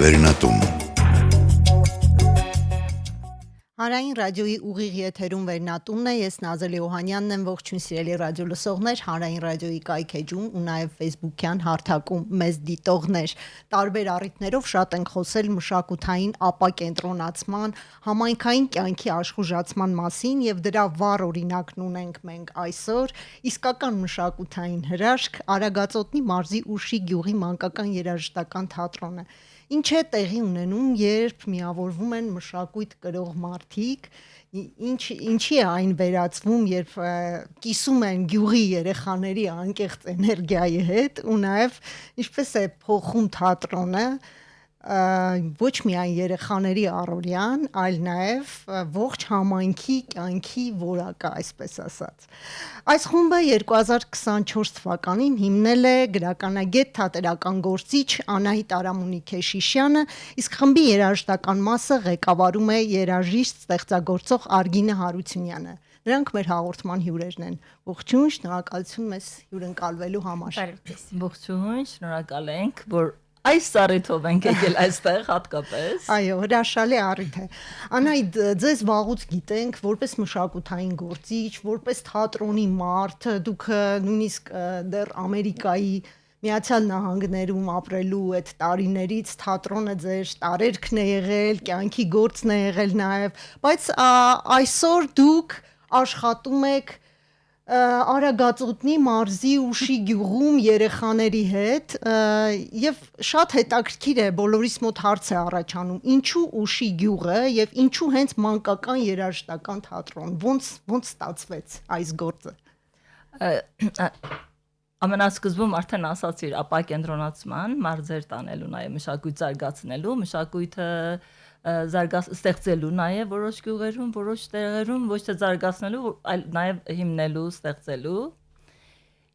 Վերնատուն Հանրային ռադիոյի ուղիղ եթերում Վերնատունն է, ես Նազել Յոհանյանն եմ, ողջույն սիրելի ռադիո լսողներ, Հանրային ռադիոյի կայքեջում ու նաև Facebook-յան հարթակում մեզ դիտողներ։ Տարբեր առիթներով շատ ենք խոսել մշակութային ապակենտրոնացման, համայնքային կյանքի աշխուժացման մասին եւ դրա վառ օրինակն ունենք մենք այսօր։ Իսկական մշակութային հրաշք Արագածոտնի մարզի Ուշի գյուղի մանկական երաժշտական թատրոնը։ Ինչ է տեղի ունենում, երբ միավորվում են մշակույթ կրող մարդիկ, ինչի է այն վերածվում, երբ կիսում են գյուղի երեխաների անկեղծ էներգիայի հետ ու նաև ինչպես է փոխում թատրոնը ոչ միայն երեխաների առօրյան, այլ նաև ողջ համայնքի կյանքի որակը, այսպես ասած։ Այս խումբը 2024 թվականին հիմնել է գրականագետ թատերական գործիչ Անահիտ Արամունի Քեշիշյանը, իսկ խմբի երաժշտական մասը ղեկավարում է երաժիշտ ստեղծագործող Արգինե Հարությունյանը։ Նրանք մեր հաղորդման հյուրերն են։ Ողջույն, շնորհակալություն մեզ հյուրընկալվելու համար։ Ողջույն, շնորհակալ ենք, որ այս առիթով ենք եկել այստեղ հատկապես։ Այո, հրաշալի առիթ է։ Անահիտ, ձեզ վաղուց գիտենք որպես մշակութային գործիչ, որպես թատրոնի մարդ, դուք նույնիսկ դեռ Ամերիկայի Միացյալ Նահանգներում ապրելու այդ տարիներից թատրոնը ձեր տարերքն է եղել, կյանքի գործն է եղել նաև, բայց այսօր դուք աշխատում եք Արագածոտնի մարզի Ուշի գյուղում երեխաների հետ եւ շատ հետաքրքիր է, բոլորիս մոտ հարց է առաջանում, ինչու Ուշի գյուղը եւ ինչու հենց մանկական երաժշտական թատրոն, ոնց ստացվեց այս գործը։ Ամենասկզբում արդեն ասացիր ապակենտրոնացման, մարզեր տանելու նաեւ մշակույթ զարգացնելու, մշակույթը ստեղծելու նաև որոշ գյուղերում, որոշ տեղերում ոչ թե զարգացնելու, այլ նաև հիմնելու, ստեղծելու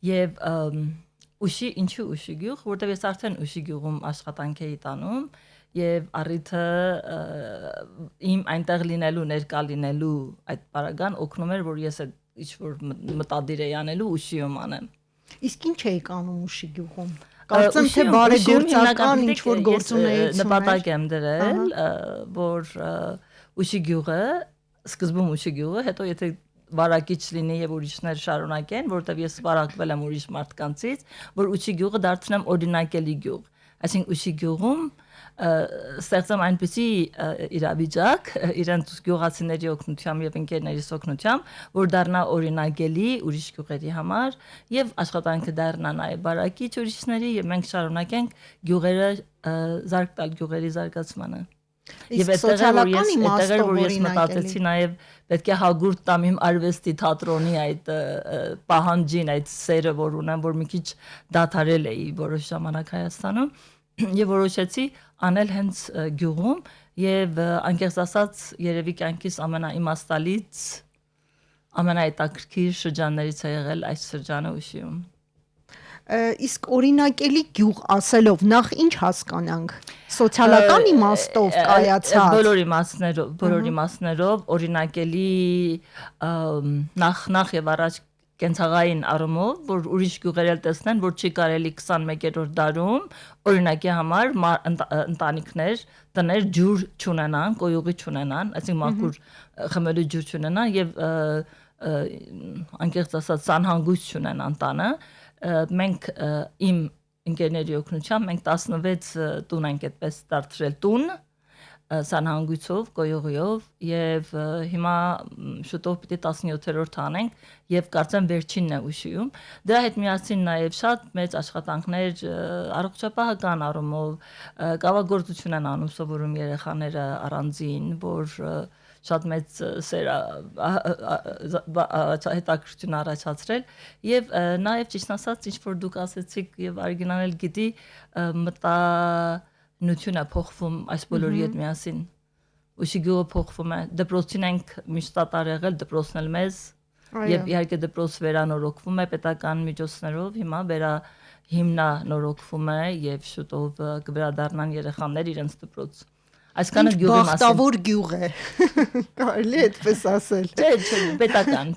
եւ ինչու Ուշի գյուղ, որտեղ ես արդեն Ուշի գյուղում աշխատանք էի տանում եւ առիթը իմ այնտեղ լինելու, ներկա լինելու այդ բaragան օգնում էր, որ ես այդ ինչ որ մտադիր էի անելու Ուշիում անեմ։ Իսկ ինչ էիք անում Ուշի գյուղում։ Կարծեմ թե բարեգործական ինչ որ գործունեություն նպատակ եմ դրել, որ Ուշի գյուղը, սկզբում Ուշի գյուղը, հետո եթե վարակիչ լինի եւ ուրիշներ շարունակեն, որտեւ ես վարակվել եմ ուրիշ մարդկանցից, որ Ուշի գյուղը դարձնեմ օրինակելի գյուղ։ Այսինքն Ուշի գյուղում ստեղծեմ այնպիսի իրավիճակ իրենց գյուղացիների օգնությամբ եւ ընկերներիս օգնությամբ, որ դառնա օրինակելի ուրիշ գյուղերի համար եւ աշխատանքը դառնա նաեւ բարակիչ ուրիշների եւ մենք շարունակենք գյուղերը զարգ տալ գյուղերի զարգացմանը։ Եվ սոցիալական իմաստով որ ես մտածեցի նաեւ պետք է հագուրտ տամ իմ արվեստի թատրոնի այդ պահանջին, այդ սերը, որ ունեմ, որ մի քիչ դադարել էի որոշ ժամանակ Հայաստանում եւ որոշեցի անել հենց գյուղում եւ անկեղծ ասած երևի կյանքիս ամենաիմաստալից ամենահետաքրքիր շրջաններից է եղել այս շրջանը Ուշիում։ Իսկ օրինակելի գյուղ ասելով նախ ինչ հասկանանք սոցիալական իմաստով կայացած բոլոր իմաստներով օրինակելի նախ եւ առաջ կենցաղային առումով, որ ուրիշ գյուղերել տեսնեն, որ չի կարելի 21-րդ դարում օրինակի համար ընտանիքներ, տներ ջուր չունենան, կոյուղի չունենան, այսինքն մաքուր խմելու ջուր չունենան եւ անկեղծ ասած սանհանգույց չունենան տանը, մենք իմ ընկերների օգնությամբ մենք 16 տուն ենք այդպես դարձրել տուն սանհանգույցով, կոյուղիով եւ հիմա շուտով պիտի 17-րդ անենք եւ կարծեմ վերջինն է Ուշիում։ Դրա հետ միասին նաեւ շատ մեծ աշխատանքներ առողջապահական առումով կավագործություն են անում սովորում երեխաները առանձին, որ շատ մեծ հետաքրքրություն առաջացրել եւ նաեւ ճիշտ ասած ինչ որ դուք ասեցիք եւ Արգինան էլ գիտի նությունը փոխվում այս բոլորի հետ միասին։ Ուշի գյուղը փոխվում է, դպրոցին ենք միշտ եղել, դպրոցն էլ մեզ եւ իհարկե դպրոց վերանորոգվում է պետական միջոցներով, հիմա հիմնանորոգվում է եւ շուտով կվերադառնան երեխաներ իրենց դպրոց։ Այսքանը գյուղի մասին։ Բախտավոր գյուղ է։ Կարելի է այդպես ասել։ Չէ, պետական,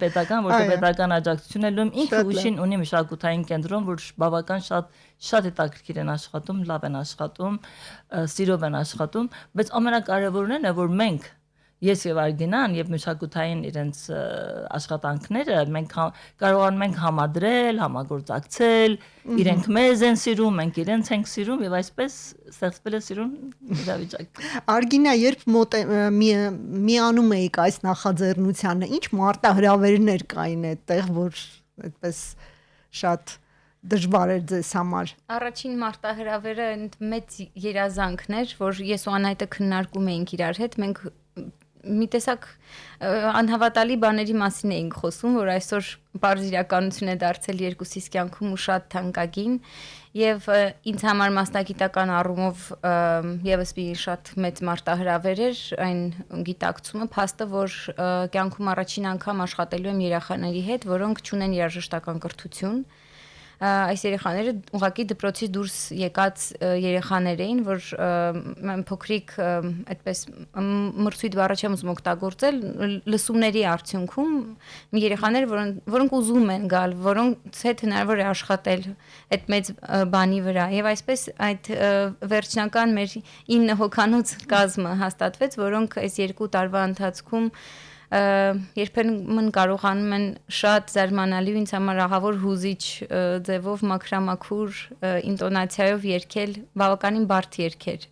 որտեղ պետական աջակցություն է լինում, ինքը ուշին ունի մշակութային կենտրոն, որ բավական շատ հետաքրքիր են աշխատում, լավ են աշխատում, սիրով են աշխատում, բայց ամենակարևորն է, որ մենք ես եւ Արգինան եւ մշակութային իրենց աշխատանքները մենք կարողանում ենք համադրել, համագործակցել, իրենք մեզ են սիրում, մենք իրենց ենք սիրում եւ այսպես ստեղծվել է սիրուն իրավիճակ։ Արգինա, երբ միանում էիք այս նախաձեռնությանը, ինչ մարտահրավերներ կային այդտեղ, որ այդպես շատ դժվար էր ձեզ համար։ Առաջին մարտահրավերը մեծ երազանքն էր, որ ես ու Անահիտը քննարկում էինք իրար հետ, մենք մի տեսակ անհավատալի բաների մասին էինք խոսում, որ այսօր բարձ իրականություն է դարձել երկուսիս կյանքում ու շատ թանկագին եւ ինձ համար մասնագիտական առումով եւս մի շատ մեծ մարտահրավեր էր այն գիտակցումը, փաստը, որ կյանքում առաջին անգամ աշխատելու եմ երեխաների հետ, որոնք չունեն երաժշտական կրթություն։ Այս երեխաները ուղղակի դպրոցից դուրս եկած երեխաներ էին, որ փոքրիկ այդպես մրցույթ բառը չեմ ուզում օգտագործել, լսումների արդյունքում մի երեխաներ, որոնք ուզում են գալ, որոնց հետ հնարավոր է աշխատել այդ մեծ բանի վրա։ Եվ այսպես այդ վերջնական մեր 9 հոգանոց կազմը հաստատվեց, որոնք այս 2 տարվա ընթացքում երբեմն կարողանում են շատ զարմանալի ու ինձ համար ահավոր հուզիչ ձևով մաքրամաքուր ինտոնացիայով երգել բավականին բարդ երգեր։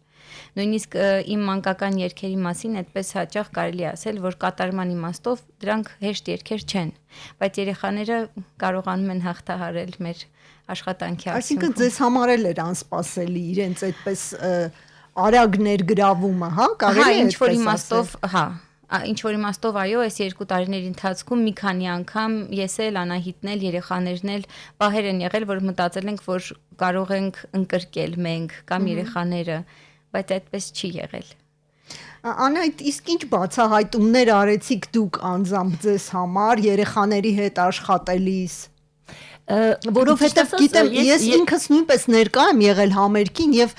Նույնիսկ իմ մանկական երգերի մասին այդպես հաճախ կարելի է ասել, որ կատարման իմաստով դրանք հեշտ երգեր չեն, բայց երեխաները կարողանում են հաղթահարել մեր աշխատանքի արդյունքում։ Այսինքն ձեզ համար էլ էր անսպասելի իրենց այդպես արագ ներգրավումը, հա, կարելի է ինչ որ իմաստով այո, այս 2 տարիների ընթացքում մի քանի անգամ ես էլ Անահիտն էլ երեխաներն էլ պահեր են եղել, որ մտածել ենք, որ կարող ենք ընկրկել մենք կամ երեխաները, բայց այդպես չի եղել։ Անահիտ, իսկ ինչ բացահայտումներ արեցիք դուք անձամբ ձեզ համար երեխաների հետ աշխատելիս։ Որովհետև գիտեմ, ես ինքս նույնպես ներկա եմ եղել համերգին եւ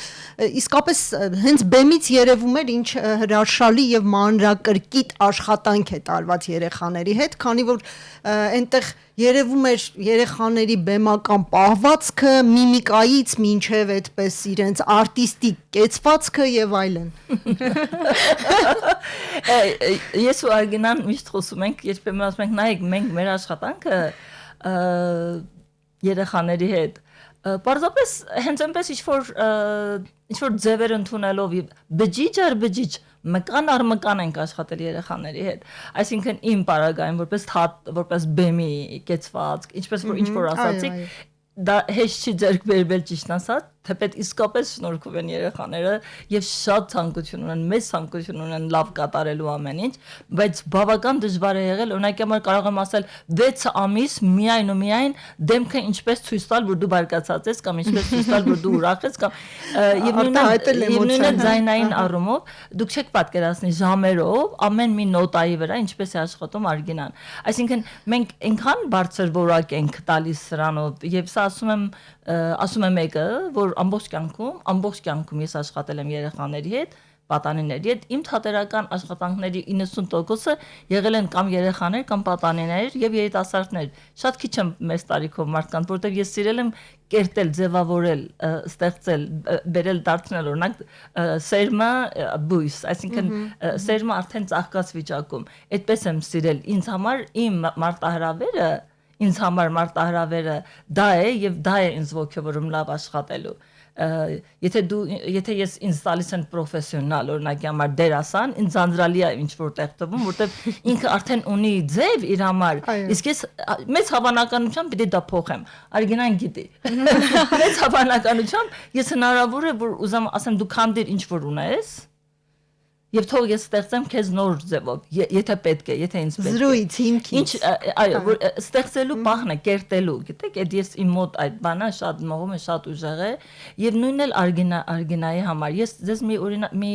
իսկապես հենց բեմից երևում էր ինչ հրաշալի եւ մանրակրկիտ աշխատանք է տարված երեխաների հետ, քանի որ այնտեղ երևում էր երեխաների բեմական պահվածքը, միմիկայից մինչև այդպես իրենց արտիստիկ կեցվածքը եւ այլն։ Ես ու Արգինան միշտ խոսում ենք, երբեմն ասում ենք, նայեք, մենք մեր աշխատանքը երեխաների հետ պարզապես հենց այնպես ինչ-որ ձևեր ընդունելով բջիջ մկան առ մկան ենք աշխատել երեխաների հետ, այսինքն իմ պարագայում որպես բեմի կեցվածք, ինչպես որ ինչ-որ ասացիք, դա հեշտ չի ձեռք բերվել ճիշտ ասած, թեպետ իսկապես շնորհքով են երեխաները եւ շատ ցանկություն ունեն, մեծ ցանկություն ունեն լավ կատարելու ամեն ինչ, բայց բավական դժվար է եղել, օրինակ համար կարող եմ ասել 6 ամիս միայն ու միայն դեմքը ինչպես ցույց տալ, որ դու բարկացած ես կամ ինչպես ցույց տալ, որ դու ուրախ ես կամ եւ նույնիսկ ձայնային առումով դուք չեք պատկերացնի ժամերով ամեն մի նոտայի վրա ինչպես է աշխատում Արգինան, այսինքն մենք այնքան բարձր որակ ենք տալիս սրանով եւ սա ասում եմ մեկը, որ ամբողջ կյանքում ես աշխատել եմ երեխաների հետ, պատանիների հետ, իմ թատերական աշխատանքների 90%-ը եղել են կամ երեխաներ, կամ պատանիներ եւ երիտասարդներ։ Շատ քիչ եմ մեծ տարիքով մարդկանց, որտեղ ես սիրել եմ կերտել, ձևավորել, ստեղծել, բերել դարձնել օրինակ սերմը բույս, այսինքն սերմը արդեն ծաղկած վիճակում։ Այդպես եմ սիրել։ Ինձ համար իմ մարտահրավերը դա է եւ դա է ինձ ոգևորում լավ աշխատելու։ Եթե ես ինձ տալիս են պրոֆեսիոնալ, օրինակ համար դերասան, ինձ անձրալի է ինչ որտեղ տվում, որտեղ ինքը արդեն ունի ձև իր համար, իսկ ես մեծ հավանականությամբ պիտի դա փոխեմ։ Արգինան գիտի։ Մեծ հավանականությամբ ես հնարավոր է որ ուզեմ ասեմ դու քանդիր ինչ որ ունես եւ թող ես ստեղծեմ քեզ նոր ձևով, եթե պետք է, եթե ինձ պետք է։ Զրույց հիմքից։ Այո, որ ստեղծելու բախն է, կերտելու, գիտեք, այդ ես իմ մոտ այդ բանը շատ մողում է, շատ ուժեղ է եւ նույնն էլ Արգինայի համար։ Ես ձեզ մի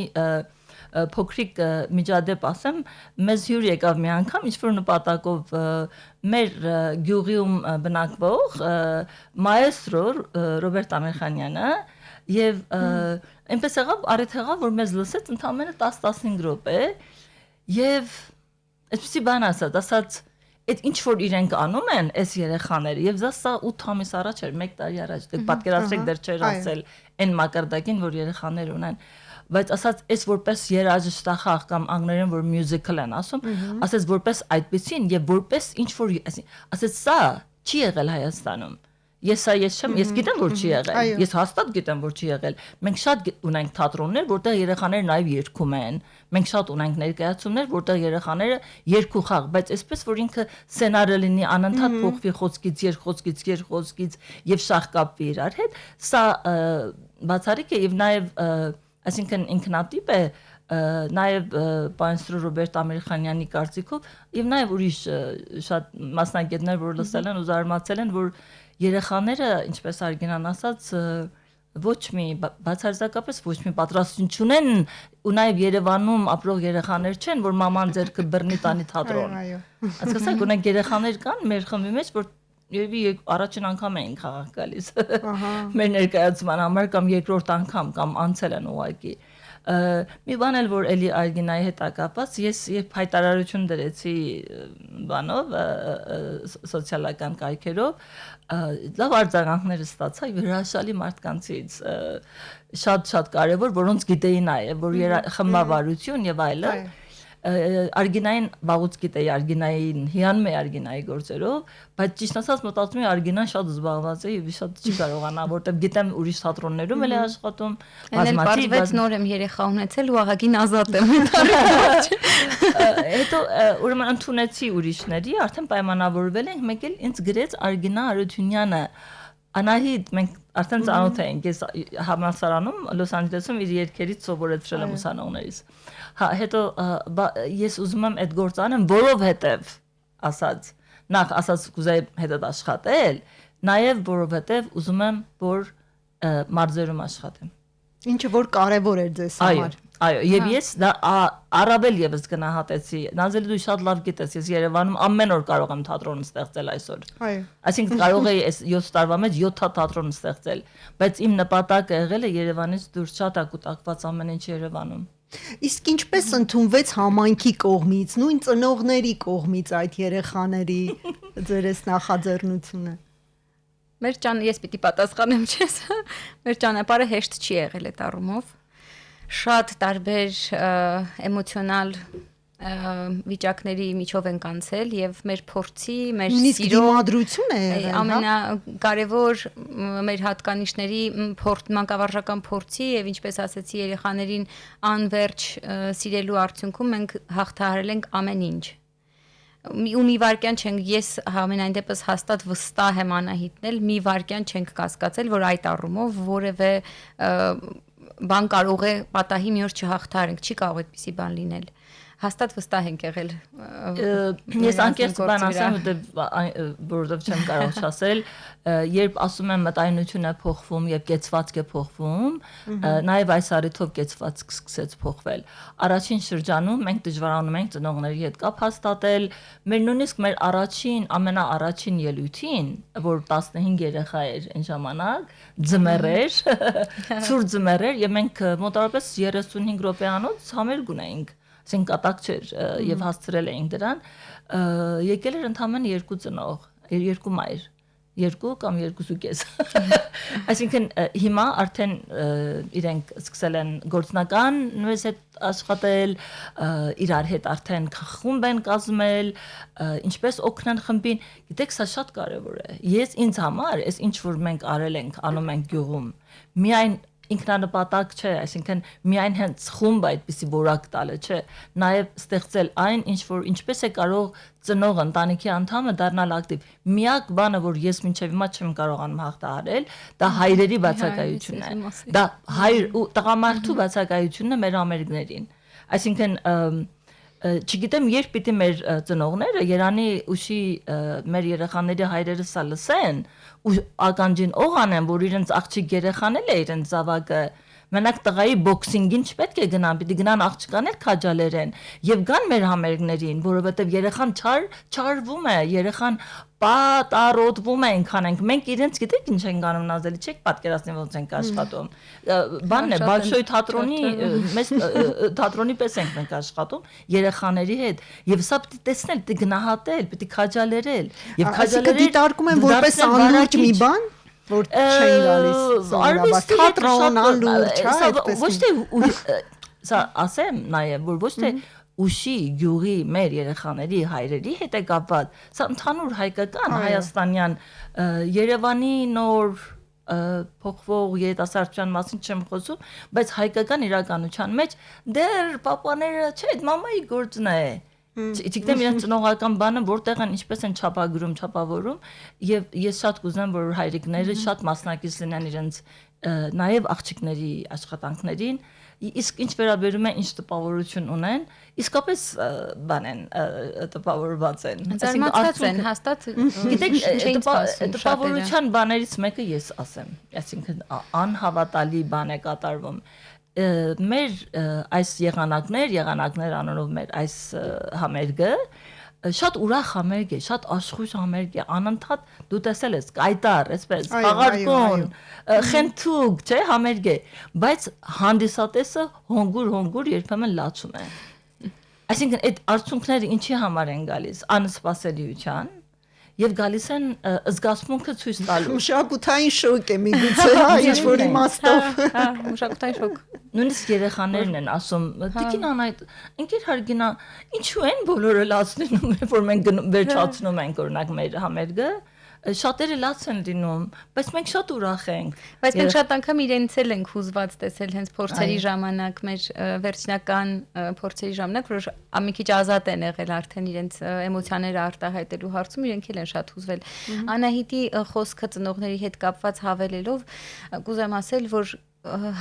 փոքրիկ միջադեպ ասեմ, մեզ հյուր եկավ մի անգամ ինչ որ նպատակով մեր գյուղիում բնակվող մայեստրո Ռոբերտ Ամիրխանյանը եւ այնպես եղավ, արիթ եղավ, որ մեզ լսեց ընդամենը 10-15 րոպե եւ այսպեսի բան ասաց այդ ինչ որ իրենք անում են այս երեխաները եւ սա 8 ամիս առաջ էր 1 տարի առաջ դե պատկերացրեք դեռ չէր ասել այն մակարդակին որ երեխաներ ունեն բայց ասած այս որպես երաժշտախաղ կամ անգլերեն որ musical են ասում ասած որպես այդպեսին եւ որպես ինչ որ ասած սա չի եղել Հայաստանում Ես գիտեմ որ չի եղել ես հաստատ գիտեմ որ չի եղել մենք շատ ունենք թատրոններ որտեղ երեխաները նաև երգում են մենք շատ ունենք ներկայացումներ որտեղ երեխաները երկու խաղ բայց այսպես որ ինքը սցենարը լինի անընդհատ փոխվի խոսքից երկխոսքից եւ շահ կապվի իրար հետ սա բացառիկ է եւ նաև այսինքն ինքնատիպ է նաև պայմանստր Ռոբերտ Ամիրխանյանի կարծիքով եւ նաև ուրիշ շատ մասնագետներ որ լսել են ու զարմացել են որ երեխաները ինչպես Արգինան ասաց ոչ մի բացարձակապես ոչ մի պատրաստություն չունեն ու նաև Երևանում ապրող երեխաներ չեն որ մաման ձերքը բռնի տանի թատրոն հասկացաք ունենք երեխաներ կան մեր խմբի մեջ որ Եվ առաջին անգամ էին խաղաղ գալիս մեր ներկայացման համար կամ երկրորդ անգամ կամ անցել են ուղակի մի բան էլ որ էլի Արգինայի հետ ակապած ես երբ հայտարարություն դրեցի բանով սոցիալական կայքերով լավ արձագանքներ ստացա եւ հրաշալի մարդկանցից շատ կարեւոր որոնց գիտեի նաեւ որ խմբավարություն եւ այլն Արգինային վաղուց գիտեի Արգինային հիանում է Արգինայի գործերով բայց ճիշտ ասած մտածում եմ Արգինան շատ զբաղված է եւ շատ չի կարողանա որտեւ գիտեմ ուրիշ թատրոններում էլ է աշխատում բազմաթիվ նոր եմ երեխա ունեցել ու աղագին ազատ եմ հետո ուրեմն ընդունեցի ուրիշների արդեն պայմանավորվել ենք մեկ էլ ինձ գրեց Արգինա Արությունյանը Անահիտ մենք արդեն ծանոթ ենք ես համալսարանում Լոս Անջելեսում իր երգերից սովորեցրել եմ ուսանողներից հետո ես ուզում եմ այդ գործ անեմ որովհետև ասած նախ ասած կուզեի հետդ աշխատել նաև որովհետև ուզում եմ որ մարզերում աշխատեմ Ինչը որ կարևոր էր ձեզ համար Այո, եւ ես դա առավել եւս գնահատեցի։ Նազելի դու շատ լավ գիտես, ես Երևանում ամեն օր կարող եմ թատրոն ստեղծել այսօր։ Այո։ Այսինքն կարող էի այս 7 տարվա մեջ 7 թատրոն ստեղծել, բայց իմ նպատակը եղել է Երևանից դուրս շատ ակուտակված ամեն ինչ Երևանում։ Իսկ ինչպես ընդունվեց համայնքի կողմից, նույն ծնողների կողմից այդ երեխաների ձեր այս նախաձեռնությունը։ Ես պիտի պատասխանեմ, չես։ Մեր ճանապարհը հեշտ չի եղել այդ առումով։ Շատ տարբեր էմոցիոնալ վիճակների միջով են անցել եւ մեր փորձի, մեր սիրո դիմադրություն է եղել, ամենակարևոր մեր հատկանիշների մանկավարժական փորձի եւ ինչպես ասացի երեխաներին անverջ սիրելու արդյունքում մենք հաղթահարել ենք ամեն ինչ ու մի վարքյան չենք ես համենայն դեպս հաստատ վստահ եմ Անահիտնել մի վարքյան չենք կասկածել որ այդ առումով որևէ բան կարող է պատահի մի օր չհաղթահարենք չի կարող այդպիսի բան լինել հաստատ վստահ ենք եղել ես անկեղծ բան ասեմ որովհետև չեմ կարող չասել երբ ասում եմ մտայնությունը փոխվում եւ կեցվածք է փոխվում նաեւ այս առիթով կեցվածք սկսեց փոխվել առաջին շրջանում մենք դժվարանում ենք ծնողների հետ կապ հաստատել մեր նույնիսկ մեր ամենաառաջին ելույթին որ 15 երեխա էր այն ժամանակ ձմեռ էր ցուրտ ձմեռ էր եւ մենք մոտավորապես 35 րոպեանոց համերգ ունեինք ասենք կատակ չէր եւ հասցրել էինք դրան եկել էր ընդամենը 2 ծնող 2 մայր 2 կամ 2.5 այսինքն հիմա արդեն իրենք սկսել են գործնական նույնպես հետ աշխատել իրար հետ արդեն խումբ են կազմել ինչպես օգնան խմբին գիտեք սա շատ կարեւոր է ես ինձ համար այս ինչ որ մենք արել ենք անում ենք գյուղում միայն ինքնանպատակ չէ, այսինքն միայն հենց խումբ այդպիսի որակ տալը չէ, նաև ստեղծել այն ինչ որ ինչպես է կարող ծնողը ընտանիքի անդամը դառնալ ակտիվ։ Միակ բանը, որ ես մինչև հիմա չեմ կարողանում հաղթահարել, դա հայրերի բացակայությունն է։ Դա հայր ու տղամարդու բացակայությունն է մեր ամերիկներին։ Այսինքն չգիտեմ երբ պիտի մեր ծնողները Երանի ուշի մեր երեխաների հայրերը սա լսեն ու ականջին օղ անեն որ իրենց աղջիկ երեխան էլ է իրենց զավակը Մենակ տղայի բոքսինգին չպետք է գնան, պիտի գնան աղջկանել քաջալերեն եւ գան մեր համերգներին, որովհետեւ երեխան չարվում է, երեխան պատառոտվում է այնքան ենք։ Մենք իրենց գիտեք ինչ ենք անում Նազելի, չեք պատկերացնի ոնց ենք աշխատում։ Բանն է, Բալշոյի թատրոնի մեծ թատրոնի պես ենք մենք աշխատում երեխաների հետ եւ սա պիտի տեսնել, պիտի գնահատել, պիտի քաջալերել եւ քաջալերել դիտարկում են որպես անլուրջ մի բան, որ չեն գալիս թատրոն անլուրջ, այդպես։ Ոչ թե սա ասեմ նաեւ, որ ոչ թե ուշի գյուղի մեր երեխաների հայրերի հետ է կապված, սա ընդհանուր հայկական հայաստանյան Երևանի նոր փոխվող երիտասարդության մասին չեմ խոսում, բայց հայկական իրականության մեջ դեռ պապաները, չէ, այդ մամայի գործն է։ Չգիտեմ իրենց ծնողական բանը որտեղ են, ինչպես են չափագրում, չափավորում, եւ ես շատ կուզեմ, որ հայրիկները շատ մասնակից լինեն իրենց նաեւ աղջիկների աշխատանքներին, իսկ ինչ վերաբերում է ինչ տպավորություն ունեն, իսկապես բան են տպավորված են, զարմացած են, հաստատ գիտեք, տպավորության բաներից մեկը ես ասեմ, այսինքն անհավատալի բան է կատարվում։ Մեր այս եղանակներ անունով մեր այս համերգը շատ ուրախ համերգ է, շատ աշխույժ համերգ է, անընդհատ դու տեսել ես կայտար, այսպես, խաղարկուն, խենթուկ, չէ, համերգ է, բայց հանդիսատեսը հոնգուր երբեմն լացում է։ Այսինքն այդ արդյունքները ինչի համար են գալիս, անսպասելիության եւ գալիս են զգացմունքը ցույց տալու։ Մշակութային շոկ է միգուցե, ինչ-որ իմաստով։ Մշակութային շոկ։ Նույնիսկ երեխաներն են ասում, Տիկին Անայդ, ընկեր Հարգինա, ինչու են բոլորը լացնում, որ մենք վերջացնում ենք օրինակ մեր համերգը, շատերը լաց են լինում, բայց մենք շատ ուրախ ենք։ Բայց մենք շատ անգամ իրենց էլ ենք հուզված տեսել հենց փորձերի ժամանակ, մեր վերջնական փորձերի ժամանակ, որ մի քիչ ազատ են եղել արդեն իրենց էմոցիաները արտահայտելու հարցում, իրենք էլ են շատ հուզվել։ Անահիտի խոսքը ծնողների հետ կապված հավելելով, կուզեմ ասել, որ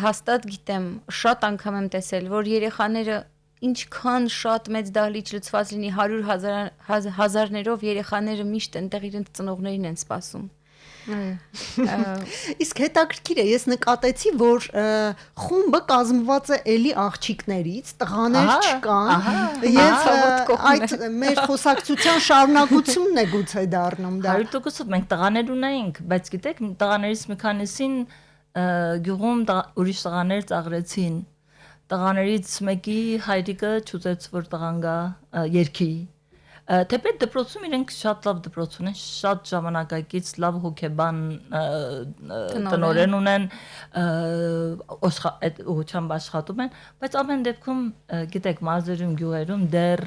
հաստատ գիտեմ, շատ անգամ եմ տեսել, որ երեխաները ինչքան շատ մեծ դահլիճ լցված լինի 100 հազարներով երեխաները միշտ այնտեղ իրենց ծնողներին են սպասում։ Իսկ հետաքրքիր է, ես նկատեցի, որ խումբը կազմված է էլի աղջիկներից, տղաներ չկան, եւ այդ մեր խոսակցության շարունակությունն է գուցե դառնում դա։ 100% մենք տղաներ ունենք, բայց գիտեք, տղաներից մի քանիսին գյուղում ուրիշ տղաներ ծաղրեցին։ Տղաներից մեկի հայրիկը չուզեց, որ տղան գա երկի։ Թեպետ դպրոցում իրենք շատ լավ դպրոց ունեն, շատ ժամանակակից լավ հոգեբան տնօրեն ունեն, այդ ուղղությամբ աշխատում են, բայց ամեն դեպքում, գիտեք, մարզերում, գյուղերում դեռ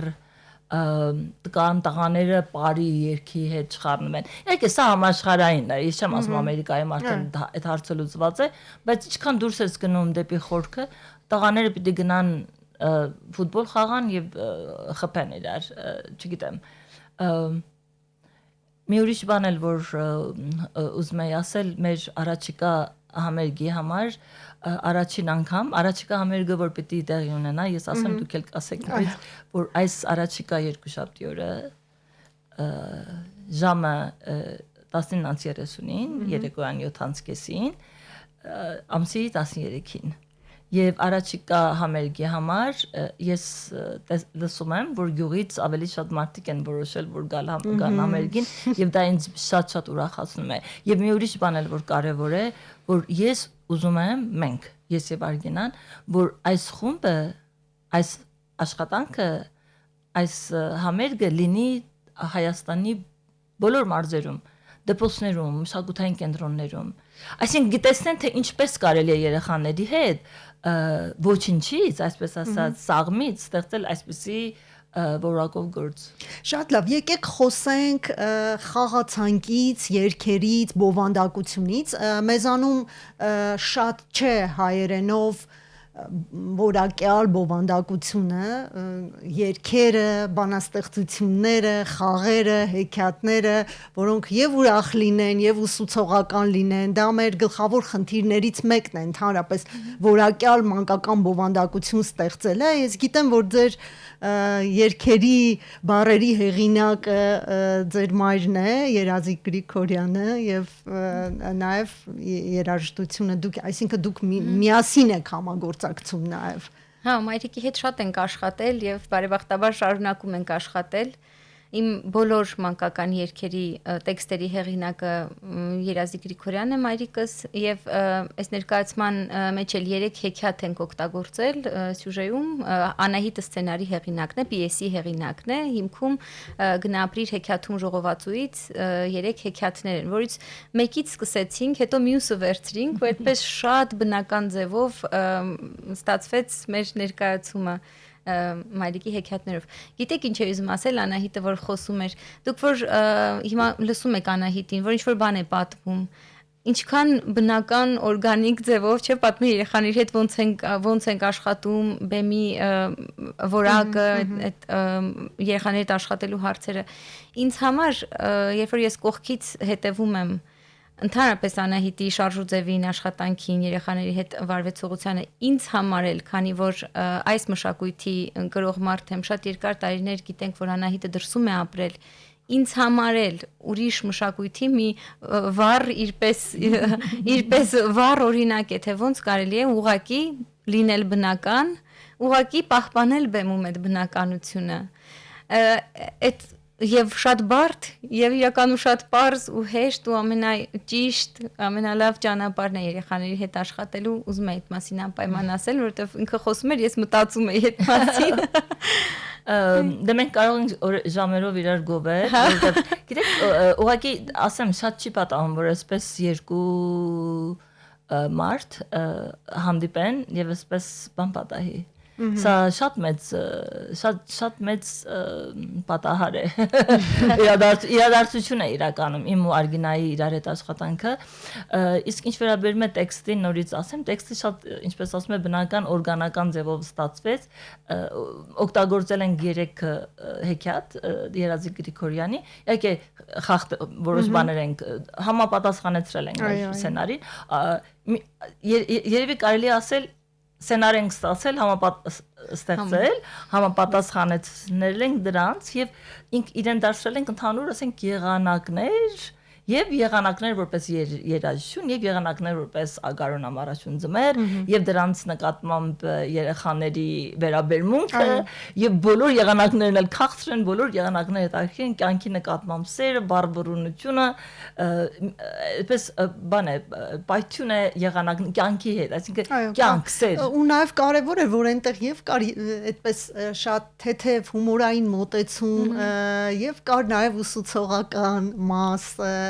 կան տղաները բարի երկի հետ չխառնում են։ Իհարկե սա համաշխարհային է, ես չեմ ասում Ամերիկայում արդեն այդ հարցը լուծված է, բայց ինչքան դուրս ես գնում դեպի խորքը, տղաները պիտի գնան ֆուտբոլ խաղան եւ խփեն իրար, չգիտեմ։ Մի ուրիշ բան էլ որ ուզում եի ասել, մեր առաջիկա համերգի համար առաջին անգամ, առաջիկա համերգը որ պիտի տեղի ունենա, ես ասեմ դուք էլ կասեք նույնիսկ, որ այս առաջիկա երկուշաբթի օրը ժամը 19:30-ին, երեկոյան 7:30-ին, ամսի 13-ին Եվ առաջիկա համերգի համար ես լսում եմ, որ գյուղից ավելի շատ մարդիկ են որոշել, որ գան համերգին, եւ դա ինձ շատ ուրախացնում է։ Եվ մի ուրիշ բան էլ որ կարեւոր է, որ ես ուզում եմ մենք, ես եւ Արգինան, որ այս խումբը, այս աշխատանքը, այս համերգը լինի Հայաստանի բոլոր մարզերում, դպրոցներում, մշակութային կենտրոններում։ Այսինքն գիտեսնեն թե ինչպես կարելի է երեխաների հետ ոչինչից, այսպես ասած, սաղմից ստեղծել այսպիսի որակով գործ։ Շատ լավ, եկեք խոսենք խաղացանկից, երգերից, բովանդակությունից, մեզանում շատ չէ հայերենով որակյալ բովանդակությունը, երգերը, բանաստեղծությունները, խաղերը, հեքիաթները, որոնք եւ ուրախ լինեն, եւ ուսուցողական լինեն, դա մեր գլխավոր խնդիրներից մեկն է ընդհանրապես որակյալ մանկական բովանդակություն ստեղծելը։ Ես գիտեմ, որ ձեր երգերի բառերի հեղինակը ձեր մայրն է, Երազիկ Գրիգորյանը, եւ նաեւ երաժշտությունը դուք, այսինքն դուք միասին եք համագործակցում նաեւ։ Հա, մայրիկի հետ շատ ենք աշխատել եւ բարեբախտաբար շարունակում ենք աշխատել։ Իմ բոլոր մանկական երգերի տեքստերի հեղինակը Երազիկ Գրիգորյանն է, մայրիկս, եւ այս ներկայացման մեջ էլ 3 հեքիաթ ենք օգտագործել սյուժեում։ Անահիտը սցենարի հեղինակն է, պիեսի հեղինակն է, հիմքում Գնապրիր հեքիաթում ժողովածուից 3 հեքիաթներ են, որից մեկից սկսեցինք, հետո մյուսը վերցրինք, ու այդպես շատ բնական ձևով ստացվեց մեր ներկայացումը մայրիկի հեքիաթներով։ Գիտեք ինչ է ուզում ասել Անահիտը, որ խոսում էր։ Դուք որ հիմա լսում եք Անահիտին, որ ինչ-որ բան է պատմում, ինչքան բնական օրգանիկ ձևով չէ պատմի երեխաների հետ ոնց ենք աշխատում, բեմի որակը, այդ երեխաների հետ աշխատելու հարցերը։ Ինձ համար, երբ որ ես կողքից հետևում եմ ընդհանրապես Անահիտի շարժուձևին, աշխատանքին, երեխաների հետ վարվեցողությանը, ինձ համար էլ, քանի որ այս մշակույթի գրող մարդ եմ, շատ երկար տարիներ գիտենք, որ Անահիտը դրսում է ապրել, ինձ համար էլ ուրիշ մշակույթի մի վառ իրպես վառ օրինակ է, թե ոնց կարելի է ուղղակի լինել բնական, ուղղակի պահպանել բեմում այդ բնականությունը։ Այդ Եվ շատ բարդ, եւ իրականում շատ պարզ ու հեշտ ու ամենաճիշտ, ամենալավ ճանապարհն է երեխաների հետ աշխատելու, ուզում եմ այդ մասին անպայման ասել, որովհետեւ ինքը խոսում էր, ես մտածում էի այդ մասին։ Դե մենք կարող ենք ժամերով իրար գովել, որովհետեւ գիտեք, ուղղակի ասեմ, շատ չի պատահում, որ այսպես երկու մարդ հանդիպեն եւ այսպես բան պատահի։ Սա շատ մեծ պատահար է։ Իրադարձություն է իրականում իմ ու Արգինայի իրար հետ աշխատանքը։ Իսկ ինչ վերաբերում է տեքստին, նորից ասեմ, տեքստը շատ, ինչպես ասում է, բնական օրգանական ձևով ստացվեց։ Օգտագործել ենք 3 հեքիաթ Երազիկ Գրիգորյանի, իհարկե որոշ բաներ ենք համապատասխանեցրել ենք սցենարին։ Երևի կարելի ասել սցենար ենք ստացել, ստեղծել, համապատասխանեցնել ենք դրանց եւ իրեն դարձրել ենք ընդհանուր, ասենք, եղանակներ եւ եղանակներ որպես երաժշտություն եւ եղանակներ որպես ագարոնամարաշուն ձմեր եւ դրանց նկատմամբ երեխաների վերաբերմունքը եւ բոլոր եղանակներն էլ քաղցր են, բոլոր եղանակները հետաքրքիր են, կյանքի նկատմամբ սերը, բարբառությունը, այդպես բան է, պայթյուն է եղանակ կյանքի հետ, այսինքն կյանք, սեր։ Ու նաեւ կարեւոր է, որ այնտեղ եւ կար այդպես շատ թեթև հումորային մոտեցում եւ կար նաեւ ուսուցողական մաս,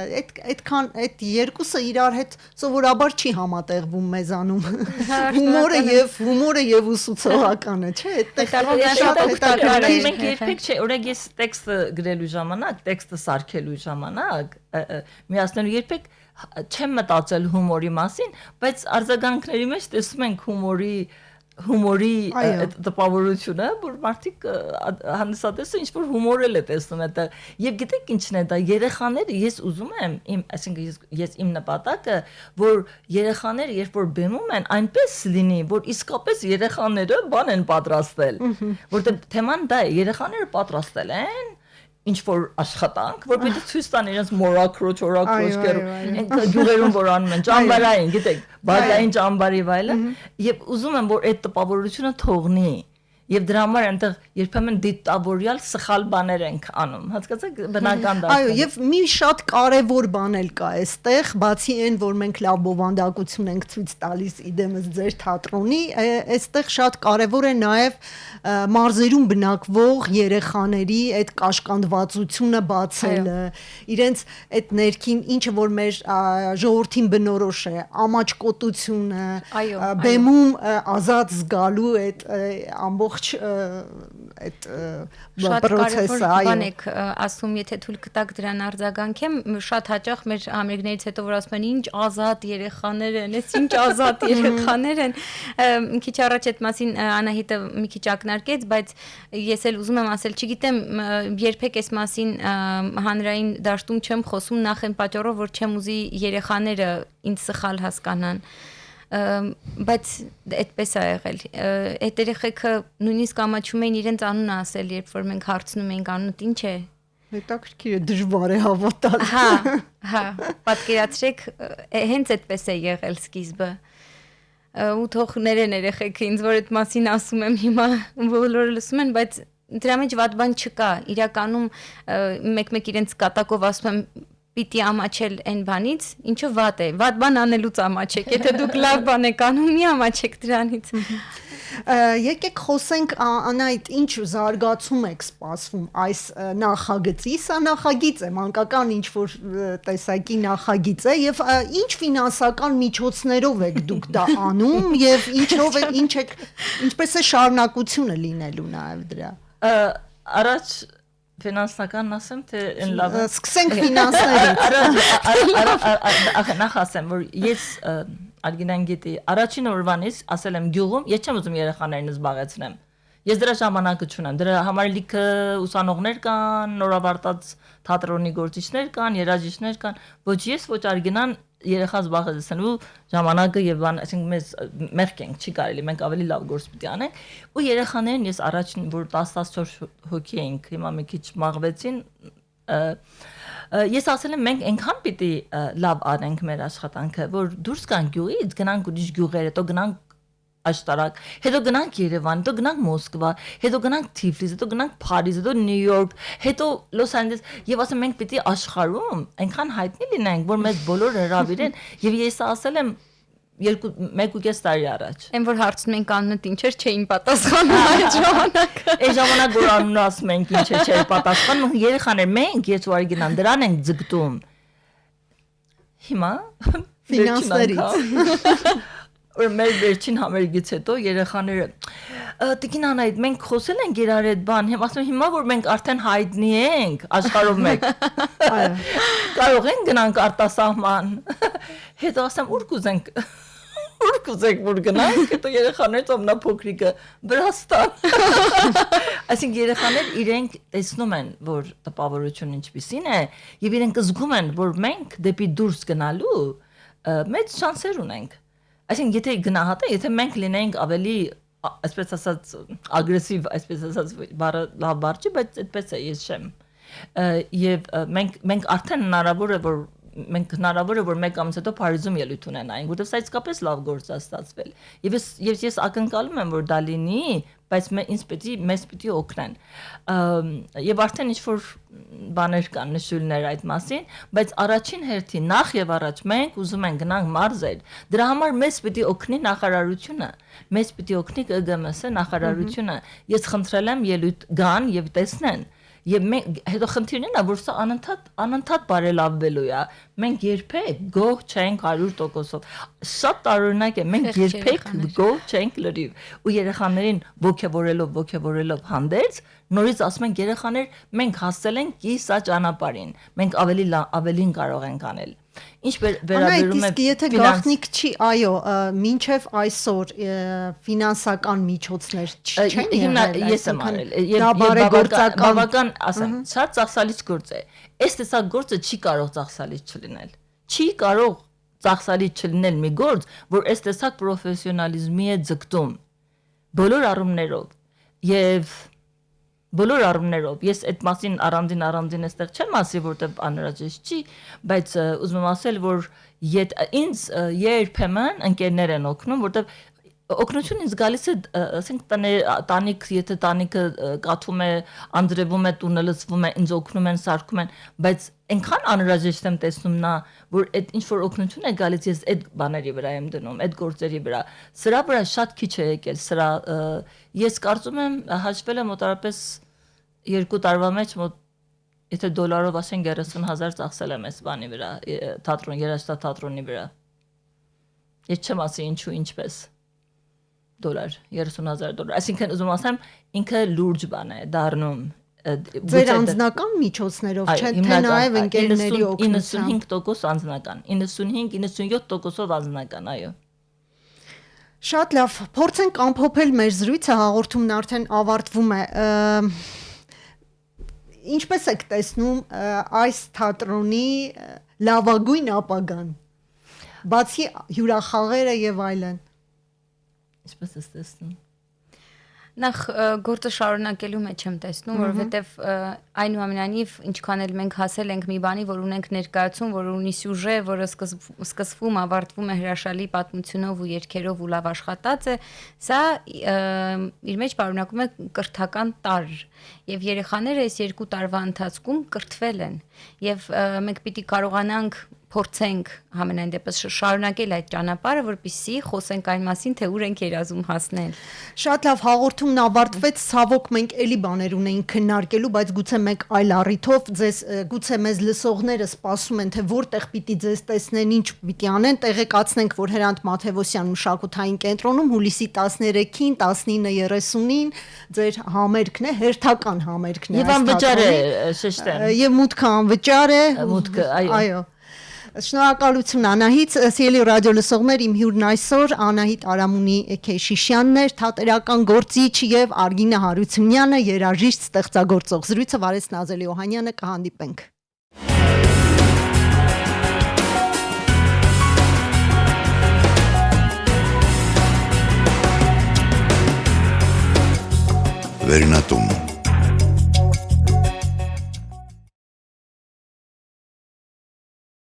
այդքան այդ երկուսը իրար հետ սովորաբար չի համատեղվում մեզանում։ Հումորը եւ ուսուցողականը, չէ՞, այդտեղ շատ հետաքրքիր։ Մենք երբեք չէ, օրինակ ես տեքստը գրելու ժամանակ, տեքստը սարքելու ժամանակ միացնելու երբեք չեմ մտածել հումորի մասին, բայց արձագանքների մեջ տեսում ենք հումորի տպավորությունը, որ մարդիկ հանդիսատեսը ինչ-որ հումորել է տեսնում այդ եւ գիտեք ինչն է դա, երեխաները, ես ուզում եմ այսինքն ես իմ նպատակը, որ երեխաները երբ որ բեմում են, այնպես լինի, որ իսկապես երեխաները բան են պատրաստել, որտեղ թեման դա է, երեխաները պատրաստել են ինչ որ աշխատանք, որ պետք է ցույց տան իրենց մորակրոջ, գյուղերում որ անում են, ճամբարային, գիտեք, բակային ճամբարի վայելը, եւ ուզում եմ որ այդ տպավորությունը թողնի։ Եվ դրա համար այնտեղ երբեմն դիտավորյալ սխալ բաներ ենք անում, հասկացաք, բնական դա։ Այո, եւ մի շատ կարեւոր բան էլ կա այստեղ, բացի այն, որ մենք լավ բովանդակություն ենք ցույց տալիս իդեմս ձեր թատրոնի, այստեղ շատ կարեւոր է նաեւ մարզերում բնակվող երեխաների այդ կաշկանդվածությունը բացելը, իրենց այդ ներքին ինչը որ մեր ժողովրդին բնորոշ է, ամաչկոտությունը, բեմում ազատ զգալու այդ ամբողջ այդ շատ process-ը, կարևոր բան եք ասում, եթե թույլ կտաք դրան արձագանքեմ, շատ հաճախ մեր համերգներից հետո որ ասում են ինչ ազատ երեխաներ են, այս ինչ ազատ երեխաներ են, քիչ առաջ այդ մասին Անահիտը մի քիչ ակնարկեց, բայց ես էլ ուզում եմ ասել, չգիտեմ, երբեք այս մասին հանրային դաշտում չեմ խոսում նախ այն պատճառով, որ չեմ ուզի երեխաները ինձ սխալ հասկանան, բայց այդպես է եղել, այդ երեխեքը նույնիսկ ամաչում էին իրենց անունը ասել, երբ որ մենք հարցնում էինք անունդ ինչ է, հետաքրքիր է, դժվար է հավատալ, հա, պատկերացրեք, հենց այդպես է եղել սկիզբը, ու թող ներեն երեխեքը ինձ որ այդ մասին ասում եմ հիմա բոլորը լսում են, բայց դրա մեջ վատ բան չկա, իրականում մեկ-մեկ իրենց կատակով ասում եմ պիտի ամաչել այն բանից, ինչը վատ է, վատ բան անելուց ամաչեք, եթե դուք լավ բան եք անում, մի ամաչեք դրանից։ Եկեք խոսենք Անահիտ, ինչ զարգացում եք սպասվում այս նախագծի, սա նախագիծ է, մանկական ինչ որ տեսակի նախագիծ է եւ ինչ ֆինանսական միջոցներով եք դուք դա անում եւ ինչպես է շարունակությունը լինելու նաեւ դրա։ Առաջ ֆինանսական ասեմ, թե այն լավ է։ Սկսենք ֆինանսներից։ Նախ ասեմ, որ ես Արգինան գիտի, առաջին օրվանից ասել եմ գյուղում, ես չեմ ուզում երեխաներին զբաղեցնեմ։ Ես դրա ժամանակը չունեմ։ Դրա համար լիքը ուսանողներ կան, նորավարտած թատրոնի գործիչներ կան, երաժիշտներ կան։ Ոչ ես, ոչ Արգինան երեխա զբաղեցնելու ժամանակը եւ բան, այսինքն մեզ մեղք ենք, չի կարելի, մենք ավելի լավ գործ պիտի անենք։ Ու երեխաներին ես առաջին որ 10-14 հոգի էինք, հիմա մի քիչ մաղվեցին, ես ասել եմ մենք այնքան պիտի լավ անենք մեր աշխատանքը, որ դուրս գանք գյուղից, գնանք ուրիշ գյուղեր, հետո գնանք Աշտարակ, հետո գնանք Երևան, հետո գնանք Մոսկվա, հետո գնանք Թիֆլիս, հետո գնանք Փարիզ, հետո Նյու Յորք, հետո Լոս Անջելես, եւ ասեմ մենք պիտի աշխարհում այնքան հայտնի լինենք, որ մեզ բոլորը հրավիրեն, եւ ես ասել եմ 1.5 տարի առաջ։ Այն որ հարցնում ենք անունդ ինչ էր, չէին պատասխանում այդ ժամանակը։ Այդ ժամանակ որ անունը ասում ենք ինչ է, չէ պատասխանում, երեխաներ մենք ես ու Արգինան դրան ենք ձգտում։ Հիմա ֆինանսներից Որ մեր վերջին համերգից հետո երեխաները տիկին Անահիտ մենք խոսել ենք իրար այդ բան, ասում եմ հիմա որ մենք արդեն հայտնի ենք աշխարհով մեկ կարող ենք գնանք արտասահման հետո ասեմ ուր կուզենք որ գնանք հետո երեխաներից ամենափոքրիկը Վրաստան այսինքն երեխաներ իրենք տեսնում են որ տպավորությունը ինչպիսին է եւ իրենք զգում են որ մենք դեպի դուրս գնալու մեծ շանսեր ունենք Այսինքն եթե գնահատենք, եթե մենք լինենք ավելի, այսպես ասած, ագրեսիվ, այսպես ասած, բառը լավ բառ չի, բայց այդպես է, ես չեմ։ Եվ մենք արդեն հնարավոր է որ մեկ ամիս հետո Փարիզում ելույթ ունենայինք, որտեղ սա իսկապես լավ գործ է ստացվել։ Եվ ես ակնկալում եմ, որ դա լինի, բայց մեզ պիտի օգնեն։ Եվ արդեն ինչ-որ բաներ կան, նշույլներ այդ մասին, բայց առաջին հերթին նախ եւ առաջ մենք ուզում ենք գնանք մարզեր։ Դրա համար մեզ պիտի օգնի նախարարությունը, մեզ պիտի օգնի ԿԳՄՍ նախարարությունը։ Ես խնդրել եմ ելույթ գան եւ տեսնեն։ Եվ մենք հետո խնդիրն է, որ սա անընդհատ բարելավվելու է։ Մենք երբեք գոհ չենք 100%-ով։ Շատ տարօրինակ է, մենք երբեք գոհ չենք լրիվ։ Ու երեխաներին ոգևորելով հանդերձ, նորից ասում ենք երեխաներ, մենք հասել ենք կիսա ճանապարհին։ Մենք ավելին կարող ենք անել։ Ինչ վերաբերում է եթե գաղտնիք չի, այո, մինչև այսօր ֆինանսական միջոցներ չեն եղել, ես եմ արել, եւ բավական, ասեմ, շատ ծախսալից գործ է։ Այս տեսակ գործը չի կարող ծախսալից չլինել։ Չի կարող ծախսալից չլինել մի գործ, որ այս տեսակ պրոֆեսիոնալիզմի է ձգտում բոլոր առումներով եւ բոլոր առումներով ես այդ մասին առանձին այստեղ չեմ ասի որտեղ անհրաժեշտ չի բայց ուզում եմ ասել որ ինձ երբեմն ընկերներ են օգնում որտեղ օգնություն ինձ գալիս է ասենք տանիք եթե տանիքը կաթում է անդրևում է տունը լցվում է ինձ օգնում են սարքում են բայց այնքան անհրաժեշտ եմ տեսնում նա որ այդ ինչ որ օգնություն է գալիս ես այդ բաների վրա եմ դնում այդ գործերի վրա սրա վրա շատ քիչ է եկել սրա ես կարծում եմ հաշվել եմ մոտարապես 2 տարվա մեջ մոտ եթե դոլարով ասենք 30,000 ծախսել եմ այս բանի վրա թատրոն երաժշտաթատրոնի վրա ես չեմ ասի ինչու ինչպես $30,000, այսինքն ուզում ասեմ ինքը լուրջ բան է դառնում Ձեր անձնական միջոցներով չէ, թե նաև ընկերների օգնությամբ 95% անձնական, 95-97% անձնական, այո։ Շատ լավ, փորձենք ամփոփել մեր զրույցը, հաղորդումն արդեն ավարտվում է։ Ինչպես եք տեսնում այս թատրոնի լավագույն ապագան։ Բացի հյուրախաղերը եւ այլն։ Ինչպես ես տեսնում։ Նախ գործը շարունակելու մեջ եմ տեսնում, որովհետև այնուամենայնիվ ինչքան էլ մենք հասել ենք մի բանի, որ ունենք ներկայացում, որ ունի սյուժե, որը սկսվում, ավարտվում է հրաշալի պատմությունով ու երգերով ու լավ աշխատած է, սա իր մեջ պարունակում է կրթական տարր, եւ երեխաները այս 2 տարվա ընթացքում կրթվել են, եւ մենք պիտի կարողանանք փորձենք համենայն դեպս շարունակել այդ ճանապարհը, որպեսզի խոսենք այն մասին, թե ուր ենք երազում հասնել։ Շատ լավ, հաղորդումն ավարտվեց, ցավոք մենք էլի բաներ ունեինք քննարկելու, բայց գուցե մեկ այլ առիթով ձեզ գուցե մեզ լսողները սպասում են, թե որտեղ պիտի ձեզ տեսնեն, ինչ պիտի անեն, տեղեկացնենք, որ Հրանտ Մաթևոսյան մշակութային կենտրոնում հուլիսի 13-ին, 19:30-ին ձեր համերգն է, հերթական համերգն է։ Եվ անվճար է, շեշտեմ։ Եվ մուտքը անվճար է։ Մուտքը, այո։ Շնորհակալություն Անահիտ, սիրելի ռադիո լսողներ, իմ հյուրն այսօր Անահիտ Արամունի Քեշիշյանն էր, թատերական գործիչ եւ Արգինե Հարությունյանը, երաժիշտ, ստեղծագործող։ Զրույցը վարեց Նազելի Օհանյանը, կհանդիպենք։ Վերնատուն